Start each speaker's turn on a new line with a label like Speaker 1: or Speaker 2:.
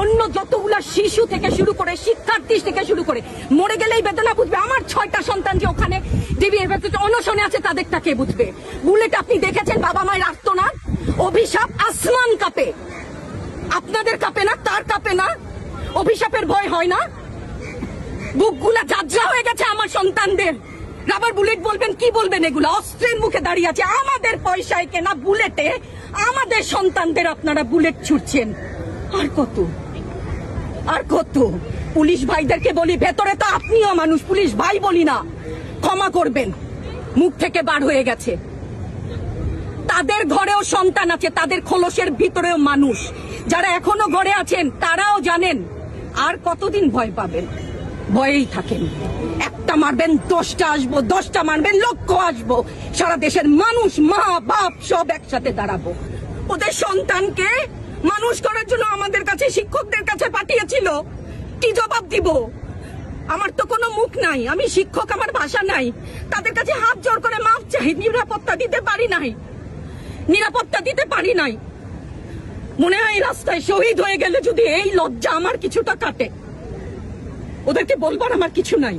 Speaker 1: অন্য যতগুলা শিশু থেকে শুরু করে শিক্ষার্থী থেকে শুরু করে মরে গেলেই বেদনা বুঝবে। আমার 6টা সন্তান যে ওখানে অনশনে আছে তাদেরটা কে বুঝবে? বুলেট আপনি দেখেছেন বাবা মায়ের আর্তনাদ, অভিশাপ আসমান কাঁপে, আপনাদের কাঁপে না? তার কাঁপে না? অভিশাপের ভয় হয় না? বুকগুলা ঝাঁঝরা হয়ে গেছে আমার সন্তানদের। রাবার বুলেট বলবেন, কি বলবেন? এগুলো অস্ত্রের মুখে দাঁড়িয়ে আছে, আমাদের পয়সায় কেনা বুলেটে আমাদের সন্তানদের আপনারা বুলেট ছুটছেন। আর কত আর কত? পুলিশ ভাইদেরকে বলি, ভেতরে তো আপনিও মানুষ, পুলিশ ভাই বলি না, ক্ষমা করবেন, মুখ থেকে বার হয়ে গেছে। তাদের ঘরেও সন্তান আছে, তাদের খোলসের ভিতরেও মানুষ। যারা এখনো ঘরে আছেন তারাও জানেন আর কতদিন ভয় পাবেন। ভয়েই থাকেন, একটা মারবেন 10টা আসবো, 10টা মারবেন লক্ষ আসবো। সারা দেশের মানুষ, মা বাপ সব একসাথে দাঁড়াবো। ওদের সন্তানকে মানুষ করার জন্য আমাদের কাছে, শিক্ষকদের কাছে পাঠিয়েছিল। কি জবাব দিব? আমার তো কোনো মুখ নাই, আমি শিক্ষক, আমার ভাষা নাই। তাদের কাছে হাত জোর করে মাপ চাই, নিরাপত্তা দিতে পারি নাই, নিরাপত্তা দিতে পারি নাই। মনে হয় রাস্তায় শহীদ হয়ে গেলে যদি এই লজ্জা আমার কিছুটা কাটে, ওদেরকে বলবার আমার কিছু নাই।